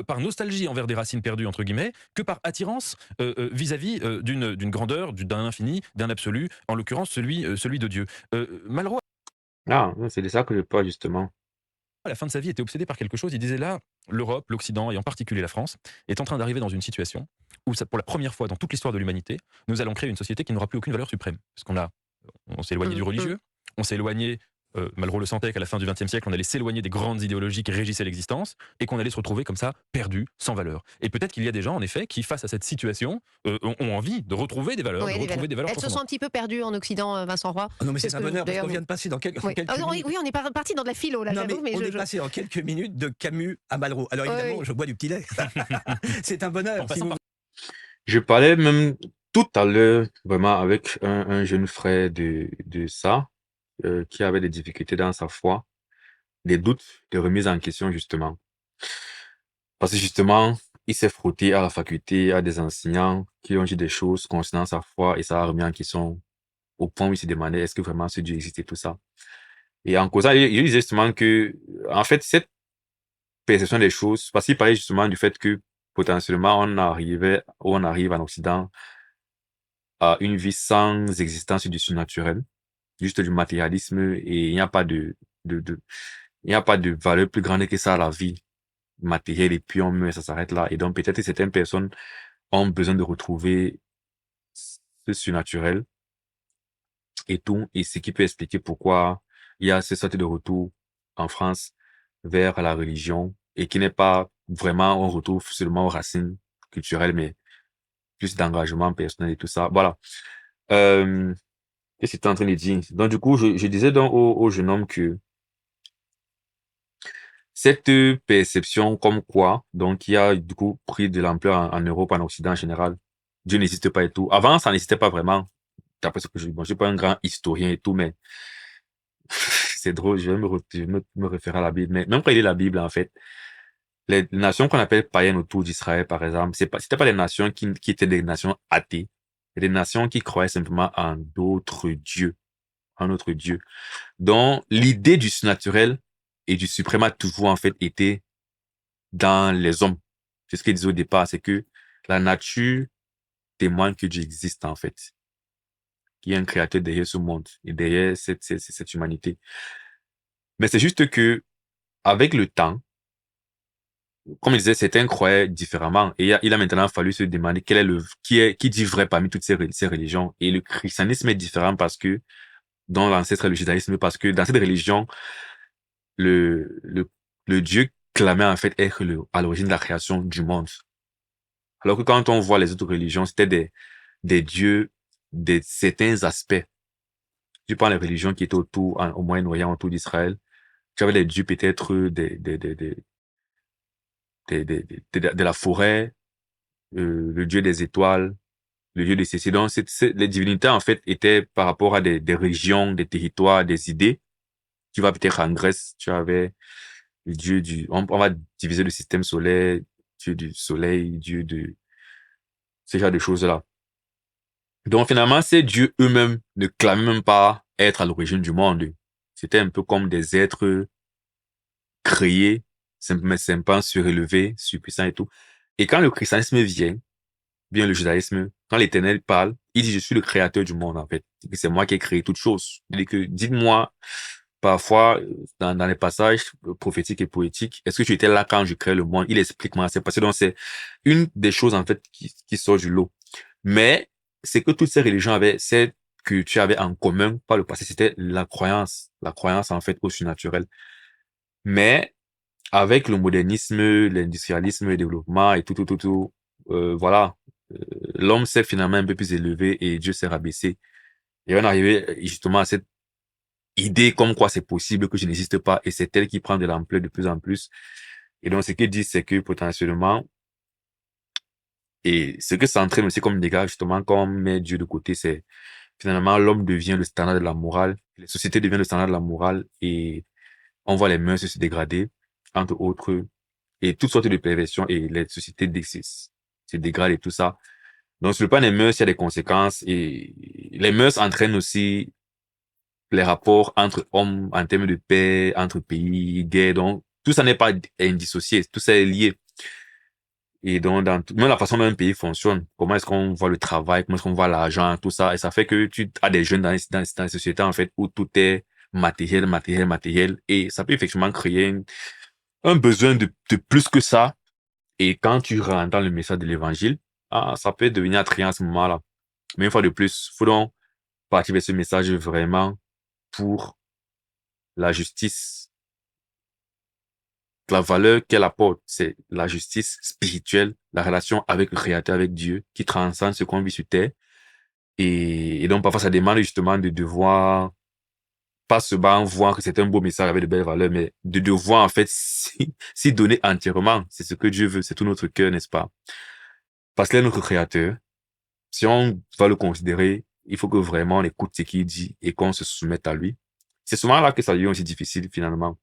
par nostalgie envers des racines perdues, entre guillemets, que par attirance vis-à-vis d'une grandeur, d'un infini, d'un absolu, en l'occurrence celui de Dieu. Malraux, Ah, c'est de ça que je parle justement. à la fin de sa vie, était obsédé par quelque chose. Il disait là, l'Europe, l'Occident, et en particulier la France, est en train d'arriver dans une situation où, pour la première fois dans toute l'histoire de l'humanité, nous allons créer une société qui n'aura plus aucune valeur suprême. Parce on s'est éloigné du Mhm. religieux, on s'est éloigné, Malraux le sentait qu'à la fin du XXe siècle, on allait s'éloigner des grandes idéologies qui régissaient l'existence, et qu'on allait se retrouver comme ça, perdus, sans valeur. Et peut-être qu'il y a des gens, en effet, qui, face à cette situation, ont envie de retrouver des valeurs, Oui, de les valeurs. retrouver des valeurs Elles se sont transcendantes. un petit peu perdues en Occident, Vincent Roy. Ah non, mais C'est c'est ce un que, bonheur parce d'ailleurs, qu'on vient de passer dans Oui. quelques Ah, oui, minutes. oui, on est parti dans de la philo, là, Non, mais j'avoue. Mais on est passé en quelques minutes de Camus à Malraux. Alors évidemment, Oui. je bois du petit lait. C'est un bonheur. En Si passant vous... par Je parlais même tout à l'heure vraiment avec un jeune frère de ça, qui avait des difficultés dans sa foi, des doutes, des remises en question justement. Parce que justement, il s'est frotté à la faculté, à des enseignants qui ont dit des choses concernant sa foi et ça a remis en question au point où il se demandait est-ce que vraiment ce Dieu existe et tout ça. Et en causant, il disait justement que, en fait, cette perception des choses, parce qu'il parlait justement du fait que potentiellement on arrive en Occident à une vie sans existence du surnaturel, juste du matérialisme et il n'y a pas de, il n'y a pas de valeur plus grande que ça à la vie matérielle et puis on meurt, ça s'arrête là. Et donc peut-être que certaines personnes ont besoin de retrouver ce surnaturel et tout, et ce qui peut expliquer pourquoi il y a ce sorte de retour en France vers la religion et qui n'est pas vraiment un retour seulement aux racines culturelles, mais plus d'engagement personnel et tout ça. Voilà. Qu'est-ce que tu es en train de dire? Donc, du coup, je disais donc au jeune homme que cette perception comme quoi, donc, qui a du coup pris de l'ampleur en Europe, en Occident en général, Dieu n'existe pas et tout. Avant, ça n'existait pas vraiment. D'après ce que je suis pas un grand historien et tout, mais c'est drôle, je vais me référer à la Bible. Mais même quand il lit la Bible, en fait, les nations qu'on appelle païennes autour d'Israël, par exemple, c'était pas des nations qui étaient des nations athées. C'était des nations qui croyaient simplement en d'autres dieux, en autre Dieu. Donc, l'idée du surnaturel et du suprême a toujours, en fait, été dans les hommes. C'est ce qu'il disait au départ, c'est que la nature témoigne que Dieu existe, en fait. Qu'il y a un créateur derrière ce monde et derrière cette humanité. Mais c'est juste que, avec le temps, comme je disais, certains croyaient différemment. Et il a maintenant fallu se demander qui dit vrai parmi toutes ces religions. Et le christianisme est différent parce que, dans l'ancêtre le judaïsme, parce que dans cette religion, le, le, le Dieu clamait en fait être à l'origine de la création du monde. Alors que quand on voit les autres religions, c'était des dieux de certains aspects. Tu prends les religions qui étaient au Moyen-Orient, autour d'Israël, tu avais des dieux peut-être de la forêt, le dieu des étoiles, le dieu de ceci. Donc, les divinités, en fait, étaient par rapport à des régions, des territoires, des idées. Tu vas peut-être en Grèce, tu avais le dieu on va diviser le système solaire, dieu du soleil, dieu de ce genre de choses-là. Donc, finalement, ces dieux eux-mêmes ne clamaient même pas être à l'origine du monde. C'était un peu comme des êtres créés, simplement surélevés, surpuissants et tout. Et quand le christianisme vient le judaïsme, quand l'Éternel parle, il dit, je suis le créateur du monde, en fait. C'est moi qui ai créé toutes choses. Il dit que, dites-moi, parfois, dans les passages prophétiques et poétiques, est-ce que tu étais là quand je créais le monde? Il explique moi, c'est passé. Donc, c'est une des choses, en fait, qui sort du lot. Mais, c'est que toutes ces religions avaient cette que tu avais en commun par le passé, c'était la croyance en fait au surnaturel. Mais avec le modernisme, l'industrialisme, le développement et tout, voilà, l'homme s'est finalement un peu plus élevé et Dieu s'est rabaissé. Et on est arrivé justement à cette idée comme quoi c'est possible que je n'existe pas, et c'est elle qui prend de l'ampleur de plus en plus. Et donc, ce qu'ils disent, c'est que potentiellement, et ce que ça entraîne aussi comme dégâts, justement, quand on met Dieu de côté, c'est finalement l'homme devient le standard de la morale, les sociétés deviennent le standard de la morale, et on voit les mœurs se dégrader, entre autres, et toutes sortes de perversions, et les sociétés se dégradent et tout ça. Donc, sur le plan des mœurs, il y a des conséquences, et les mœurs entraînent aussi les rapports entre hommes en termes de paix, entre pays, guerre. Donc, tout ça n'est pas indissocié, tout ça est lié. Et donc, même la façon dont un pays fonctionne, comment est-ce qu'on voit le travail, comment est-ce qu'on voit l'argent, tout ça, et ça fait que tu as des jeunes dans les sociétés, en fait, où tout est matériel, et ça peut effectivement créer un besoin de plus que ça. Et quand tu rentres dans le message de l'évangile, ça peut devenir attrayant à ce moment-là. Mais une fois de plus, il faut donc partir vers ce message vraiment pour la justice. La valeur qu'elle apporte, c'est la justice spirituelle, la relation avec le Créateur, avec Dieu, qui transcende ce qu'on vit sur terre. Et donc, parfois, ça demande justement de devoir, pas seulement voir que c'est un beau message avec de belles valeurs, mais de devoir, en fait, s'y donner entièrement. C'est ce que Dieu veut, c'est tout notre cœur, n'est-ce pas? Parce qu'il est notre Créateur. Si on va le considérer, il faut que vraiment on écoute ce qu'il dit et qu'on se soumette à lui. C'est souvent là que ça devient aussi difficile, finalement.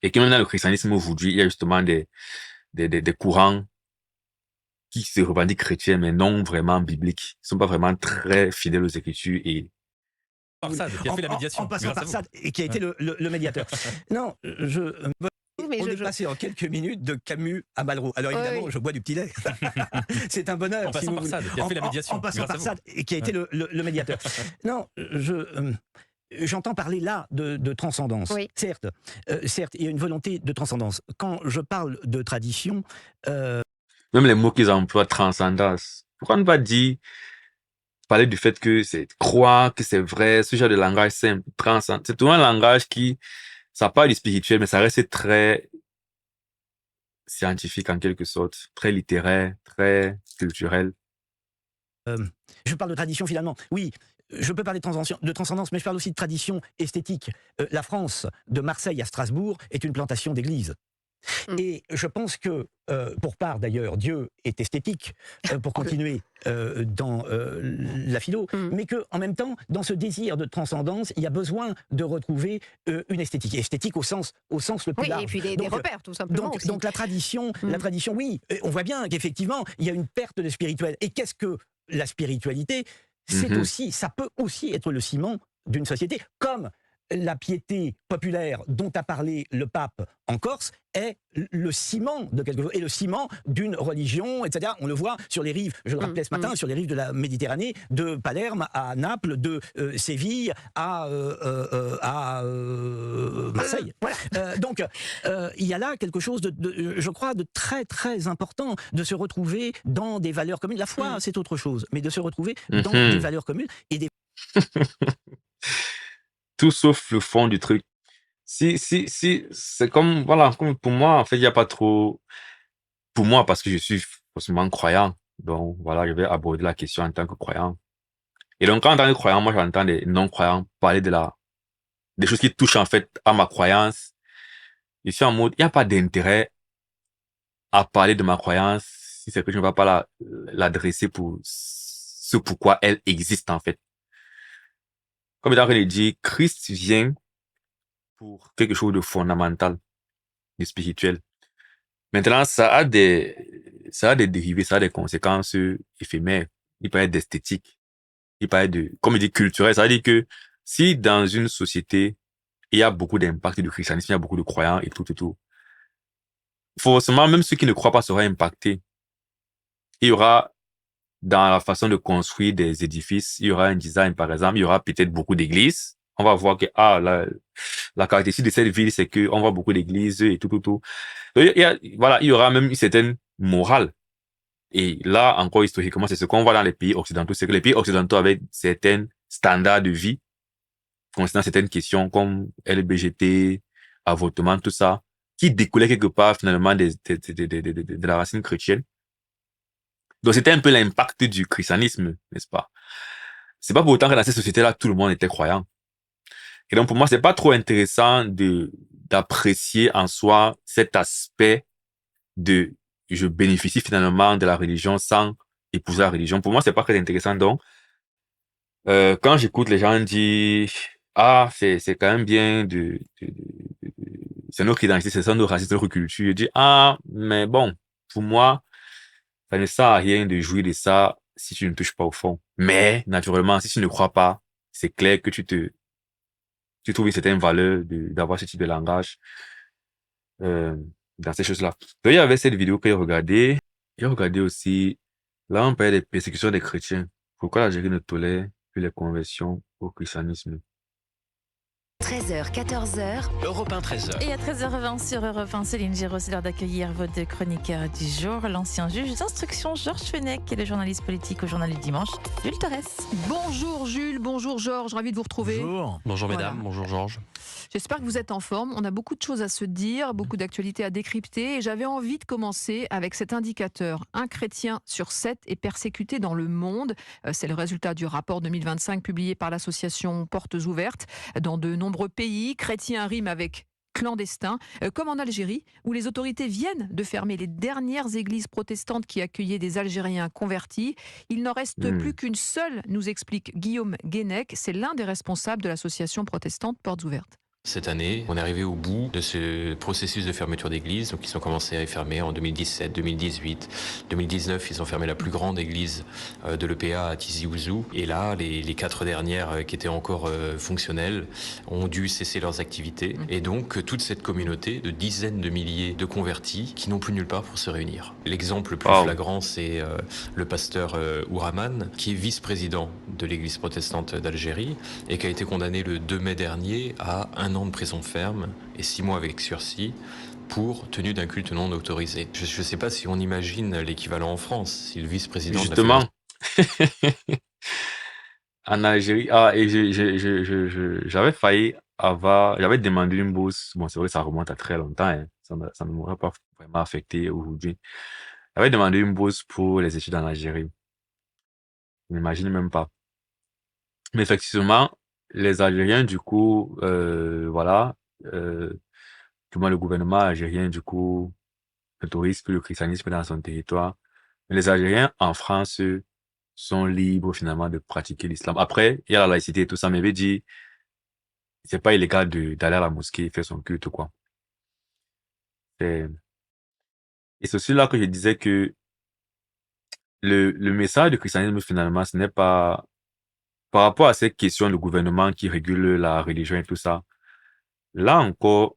Et que même dans le christianisme aujourd'hui, il y a justement des courants qui se revendiquent chrétiens, mais non vraiment bibliques. Ils sont pas vraiment très fidèles aux Écritures. Et Farsad, qui a fait la médiation. En passant par ça, et qui a été le médiateur. Non, Mais on est passé en quelques minutes de Camus à Malraux. Alors évidemment, Oui. je bois du petit lait. C'est un bonheur. En passant par ça, qui a fait la médiation. En passant par ça, et qui a été le médiateur. Non, j'entends parler là de transcendance. Oui. Certes, il y a une volonté de transcendance. Quand je parle de tradition, même les mots qu'ils emploient, transcendance. Pourquoi ne pas dire, parler du fait que c'est croire que c'est vrai, ce genre de langage simple, transcendance. C'est tout un langage qui, ça parle du spirituel, mais ça reste très scientifique en quelque sorte, très littéraire, très culturel. je parle de tradition finalement. Oui, je peux parler de transcendance, mais je parle aussi de tradition esthétique. La France, de Marseille à Strasbourg, est une plantation d'églises. Et je pense que, pour part d'ailleurs, Dieu est esthétique, pour continuer dans la philo, mais qu'en même temps, dans ce désir de transcendance, il y a besoin de retrouver une esthétique. Et esthétique au sens le plus large. Et puis des repères, tout simplement. Donc la tradition, oui, on voit bien qu'effectivement, il y a une perte de spirituel. Et qu'est-ce que la spiritualité? C'est aussi, ça peut aussi être le ciment d'une société, comme la piété populaire dont a parlé le pape en Corse est le ciment de quelque chose, et le ciment d'une religion, etc. On le voit sur les rives, je le rappelais ce matin, sur les rives de la Méditerranée, de Palerme à Naples, de Séville à Marseille. Voilà. Donc, il y a là quelque chose je crois, de très très important, de se retrouver dans des valeurs communes. La foi, c'est autre chose, mais de se retrouver dans des valeurs communes et des... Tout sauf le fond du truc. Si, c'est comme, voilà, comme pour moi, en fait, il n'y a pas trop, pour moi, parce que je suis forcément croyant. Donc, voilà, je vais aborder la question en tant que croyant. Et donc, en tant que croyant, moi, j'entends des non-croyants parler des choses qui touchent, en fait, à ma croyance. Je suis en mode, il n'y a pas d'intérêt à parler de ma croyance si c'est que je ne vais pas l'adresser pour ce pourquoi elle existe, en fait. Comme il a dit, Christ vient pour quelque chose de fondamental, de spirituel. Maintenant, ça a des dérivés, ça a des conséquences éphémères. Il peut être d'esthétique, il peut être comme il dit, culturel. Ça veut dire que si dans une société, il y a beaucoup d'impact du christianisme, il y a beaucoup de croyants et tout, forcément, même ceux qui ne croient pas seront impactés. Il y aura, dans la façon de construire des édifices, il y aura un design, par exemple, il y aura peut-être beaucoup d'églises. On va voir que, la caractéristique de cette ville, c'est que on voit beaucoup d'églises et tout. Il y aura même une certaine morale. Et là, encore historiquement, c'est ce qu'on voit dans les pays occidentaux, c'est que les pays occidentaux avaient certains standards de vie concernant certaines questions comme LBGT, avortement, tout ça, qui découlaient quelque part finalement de la racine chrétienne. Donc c'était un peu l'impact du christianisme, n'est-ce pas? C'est pas pour autant que dans ces sociétés-là, tout le monde était croyant. Et donc pour moi, c'est pas trop intéressant d'apprécier en soi cet aspect de je bénéficie finalement de la religion sans épouser la religion. Pour moi, c'est pas très intéressant. Donc, quand j'écoute les gens dire ah, c'est quand même bien c'est notre identité, c'est ça notre racisme, notre culture. Je dis ah, mais bon, pour moi, ça ne sert à rien de jouir de ça si tu ne touches pas au fond. Mais, naturellement, si tu ne crois pas, c'est clair que tu trouves une certaine valeur d'avoir ce type de langage dans ces choses-là. Donc, il y avait cette vidéo que j'ai regardée. J'ai regardé aussi, là, on parlait des persécutions des chrétiens. Pourquoi l'Algérie ne tolère plus les conversions au christianisme? 13h, 14h. Europe 1, 13h. Et à 13h20 sur Europe 1, Céline Giraud, c'est l'heure d'accueillir vos deux chroniqueurs du jour. L'ancien juge d'instruction Georges Fenech et le journaliste politique au Journal du Dimanche, Jules Torres. Bonjour Jules, bonjour Georges, ravi de vous retrouver. Bonjour. Bonjour Voilà. mesdames, bonjour Georges. J'espère que vous êtes en forme. On a beaucoup de choses à se dire, beaucoup d'actualités à décrypter. Et j'avais envie de commencer avec cet indicateur. Un chrétien sur 7 est persécuté dans le monde. C'est le résultat du rapport 2025 publié par l'association Portes Ouvertes. Dans de nombreux pays, chrétien rime avec clandestin, comme en Algérie, où les autorités viennent de fermer les dernières églises protestantes qui accueillaient des Algériens convertis. Il n'en reste plus qu'une seule, nous explique Guillaume Guénec. C'est l'un des responsables de l'association protestante Portes Ouvertes. Cette année, on est arrivé au bout de ce processus de fermeture d'églises. Donc, ils ont commencé à fermer en 2017, 2018, 2019. Ils ont fermé la plus grande église de l'EPA à Tizi Ouzou. Et là, les 4 dernières qui étaient encore fonctionnelles ont dû cesser leurs activités. Et donc, toute cette communauté de dizaines de milliers de convertis qui n'ont plus nulle part pour se réunir. L'exemple le plus flagrant, c'est le pasteur Ouraman, qui est vice-président de l'église protestante d'Algérie et qui a été condamné le 2 mai dernier à 1 an de prison ferme et 6 mois avec sursis pour tenue d'un culte non autorisé. Je ne sais pas si on imagine l'équivalent en France, si le vice-président... Justement, en Algérie, et j'avais failli j'avais demandé une bourse, bon c'est vrai que ça remonte à très longtemps, hein. Ça ne m'aurait pas vraiment affecté aujourd'hui. J'avais demandé une bourse pour les études en Algérie. Je n'imagine même pas. Mais effectivement, les Algériens, du coup, voilà, du moins le gouvernement algérien, du coup, autorise plus le christianisme dans son territoire. Mais les Algériens, en France, sont libres, finalement, de pratiquer l'islam. Après, il y a la laïcité et tout ça, mais veut dire, c'est pas illégal d'aller à la mosquée et faire son culte, quoi. Et c'est aussi là que je disais que le message du christianisme, finalement, ce n'est pas, par rapport à cette question du gouvernement qui régule la religion et tout ça, là encore,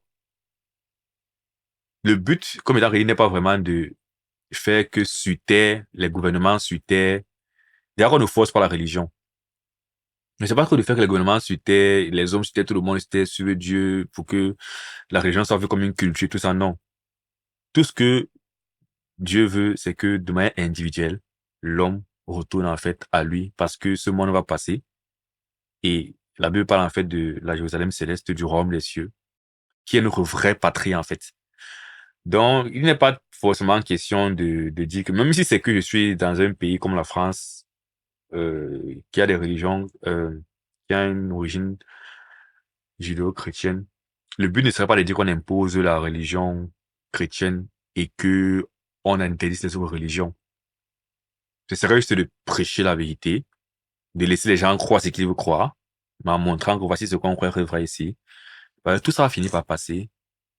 le but, comme il a n'est pas vraiment de faire que sur terre, les gouvernements sur terre, d'ailleurs, on ne force pas la religion. Mais c'est pas trop de faire que les gouvernements sur terre, les hommes sur terre, tout le monde sur terre suive Dieu pour que la religion soit vue comme une culture, tout ça, non. Tout ce que Dieu veut, c'est que de manière individuelle, l'homme retourne en fait à lui parce que ce monde va passer. Et la Bible parle en fait de la Jérusalem céleste, du royaume des cieux, qui est notre vraie patrie en fait. Donc, il n'est pas forcément question de dire que, même si c'est que je suis dans un pays comme la France, qui a des religions, qui a une origine judéo-chrétienne, le but ne serait pas de dire qu'on impose la religion chrétienne et que on interdit les autres religions. Ce serait juste de prêcher la vérité, de laisser les gens croire ce qu'ils veulent croire, mais en montrant que voici ce qu'on croit être vrai ici. Tout ça va finir par passer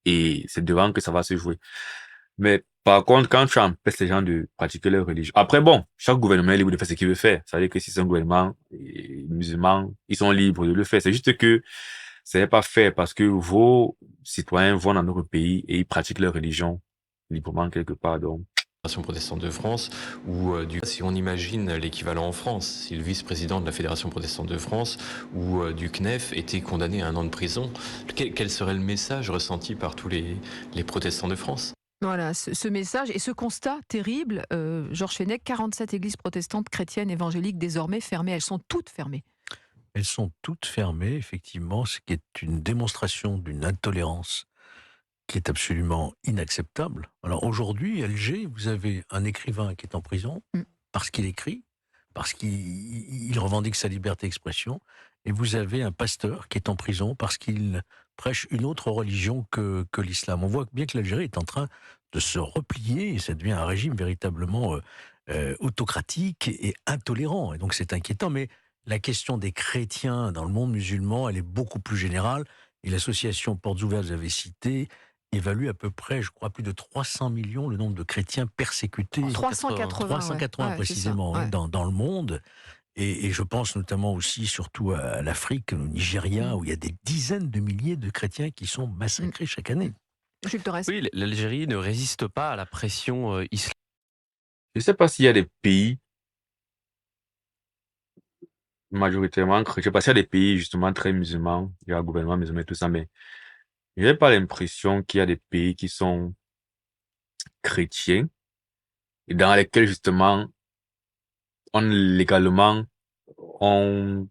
et c'est devant que ça va se jouer. Mais par contre, quand tu empêches les gens de pratiquer leur religion, après bon, chaque gouvernement est libre de faire ce qu'il veut faire. Ça veut dire que si c'est un gouvernement musulman, ils sont libres de le faire. C'est juste que ce n'est pas fait parce que vos citoyens vont dans notre pays et ils pratiquent leur religion librement quelque part. Donc, Fédération protestante de France, ou si on imagine l'équivalent en France, si le vice-président de la Fédération protestante de France ou du CNEF était condamné à 1 an de prison, quel serait le message ressenti par tous les protestants de France ? Voilà, ce message et ce constat terrible, Georges Fenech, 47 églises protestantes chrétiennes évangéliques désormais fermées. Elles sont toutes fermées. Elles sont toutes fermées, effectivement, ce qui est une démonstration d'une intolérance qui est absolument inacceptable. Alors aujourd'hui, à Alger, vous avez un écrivain qui est en prison Mm. parce qu'il écrit, parce qu'il revendique sa liberté d'expression, et vous avez un pasteur qui est en prison parce qu'il prêche une autre religion que l'islam. On voit bien que l'Algérie est en train de se replier, et ça devient un régime véritablement autocratique et intolérant. Et donc c'est inquiétant, mais la question des chrétiens dans le monde musulman, elle est beaucoup plus générale, et l'association Portes Ouvertes, vous avez cité, évalue à peu près, je crois, plus de 300 millions le nombre de chrétiens persécutés. 380, 380 ouais, précisément, c'est ça, hein, ouais. dans le monde. Et je pense notamment aussi, surtout à l'Afrique, au Nigeria, Mm. où il y a des dizaines de milliers de chrétiens qui sont massacrés chaque année. Jules Torres. Oui, l'Algérie ne résiste pas à la pression islamique. Je ne sais pas s'il y a des pays majoritairement chrétiens, parce qu'il y a des pays justement très musulmans, il y a un gouvernement musulman et tout ça, mais je n'ai pas l'impression qu'il y a des pays qui sont chrétiens et dans lesquels justement on légalement on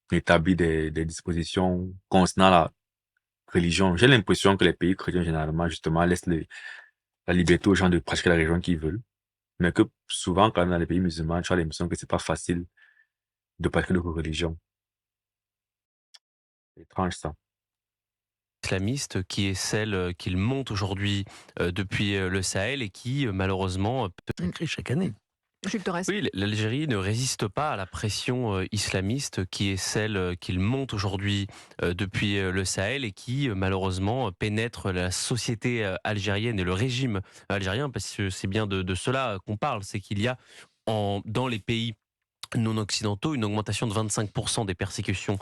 établit des dispositions concernant la religion. J'ai l'impression que les pays chrétiens généralement justement laissent la liberté aux gens de pratiquer la religion qu'ils veulent, mais que souvent quand même dans les pays musulmans, tu as l'impression que c'est pas facile de pratiquer leur religion. C'est étrange ça. Islamiste qui est celle qu'il monte aujourd'hui depuis le Sahel et qui malheureusement Massacrés chaque année. Jules Torres. Oui, l'Algérie ne résiste pas à la pression islamiste qui est celle qu'il monte aujourd'hui depuis le Sahel et qui malheureusement pénètre la société algérienne et le régime algérien, parce que c'est bien de cela qu'on parle, c'est qu'il y a dans les pays non occidentaux une augmentation de 25% des persécutions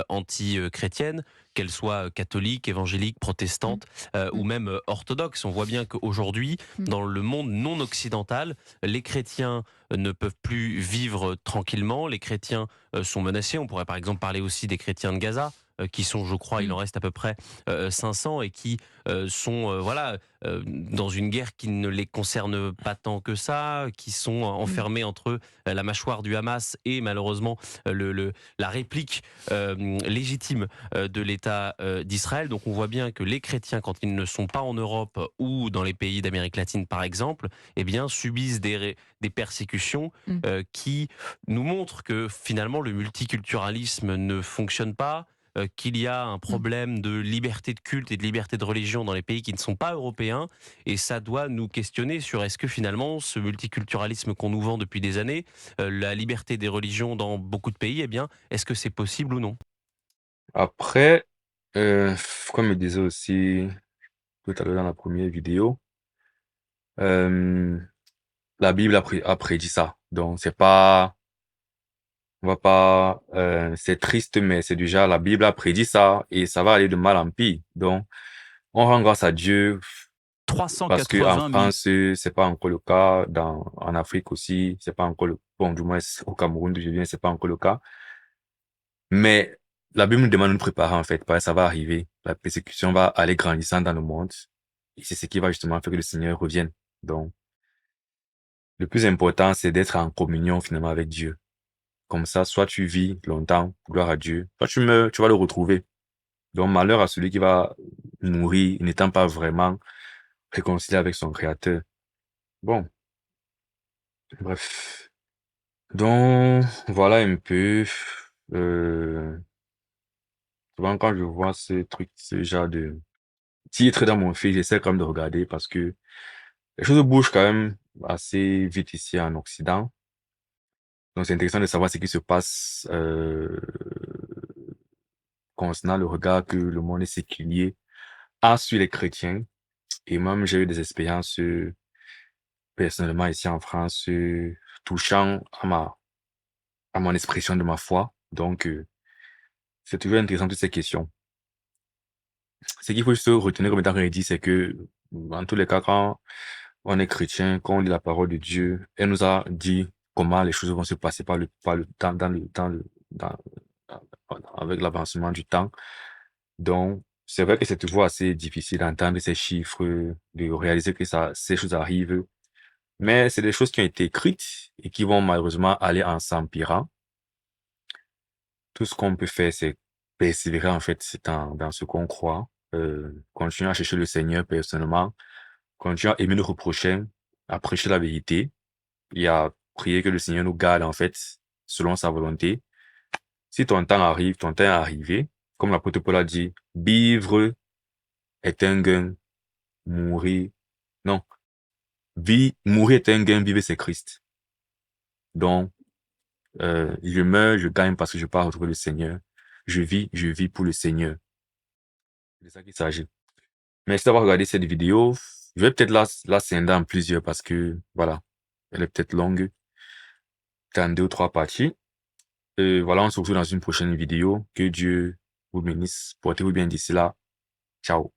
anti-chrétiennes, qu'elles soient catholiques, évangéliques, protestantes ou même orthodoxes. On voit bien qu'aujourd'hui, dans le monde non occidental, les chrétiens ne peuvent plus vivre tranquillement, les chrétiens sont menacés. On pourrait par exemple parler aussi des chrétiens de Gaza, qui sont, je crois, il en reste à peu près 500 et qui sont dans une guerre qui ne les concerne pas tant que ça, qui sont enfermés entre la mâchoire du Hamas et malheureusement la réplique légitime de l'État d'Israël. Donc on voit bien que les chrétiens, quand ils ne sont pas en Europe ou dans les pays d'Amérique latine par exemple, eh bien subissent des persécutions qui nous montrent que finalement le multiculturalisme ne fonctionne pas, qu'il y a un problème de liberté de culte et de liberté de religion dans les pays qui ne sont pas européens, et ça doit nous questionner sur est-ce que finalement ce multiculturalisme qu'on nous vend depuis des années, la liberté des religions dans beaucoup de pays, eh bien, est-ce que c'est possible ou non? Après, comme je disais aussi tout à l'heure dans la première vidéo, la Bible a prédit ça. Donc on va pas, c'est triste, mais c'est déjà la Bible a prédit ça et ça va aller de mal en pire. Donc, on rend grâce à Dieu parce que en 380 000. France, c'est pas encore le cas. En Afrique aussi, c'est pas encore bon, du moins au Cameroun d'où je viens, c'est pas encore le cas. Mais la Bible nous demande de nous préparer en fait, parce que ça va arriver. La persécution va aller grandissant dans le monde et c'est ce qui va justement faire que le Seigneur revienne. Donc, le plus important, c'est d'être en communion finalement avec Dieu. Comme ça, soit tu vis longtemps, gloire à Dieu, soit tu meurs, tu vas le retrouver. Donc, malheur à celui qui va mourir n'étant pas vraiment réconcilié avec son Créateur. Bon, bref. Donc, voilà un peu. Souvent, quand je vois ce genre de titres dans mon feed, j'essaie quand même de regarder parce que les choses bougent quand même assez vite ici en Occident. Donc, c'est intéressant de savoir ce qui se passe concernant le regard que le monde séculier a sur les chrétiens. Et même, j'ai eu des expériences personnellement ici en France touchant à mon expression de ma foi. Donc, c'est toujours intéressant toutes ces questions. Ce qu'il faut juste retenir comme étant dit, c'est que dans tous les cas, quand on est chrétien, quand on lit la parole de Dieu, elle nous a dit comment les choses vont se passer avec l'avancement du temps. Donc, c'est vrai que c'est toujours assez difficile d'entendre ces chiffres, de réaliser que ces choses arrivent, mais c'est des choses qui ont été écrites et qui vont malheureusement aller en s'empirant. Tout ce qu'on peut faire, c'est persévérer en fait dans ce qu'on croit, continuer à chercher le Seigneur personnellement, continuer à aimer notre prochain, à prêcher la vérité et à prier que le Seigneur nous garde en fait selon sa volonté. Si ton temps arrive, ton temps est arrivé, comme l'apôtre Paul a dit, vivre est un gain, mourir, non, mourir est un gain, vivre c'est Christ. Donc, je meurs, je gagne parce que je pars retrouver le Seigneur. Je vis pour le Seigneur. C'est de ça qu'il s'agit. Merci d'avoir regardé cette vidéo. Je vais peut-être la scinder en plusieurs parce que, voilà, elle est peut-être longue, en 2 ou 3 parties. Voilà, on se retrouve dans une prochaine vidéo. Que Dieu vous bénisse. Portez-vous bien d'ici là. Ciao.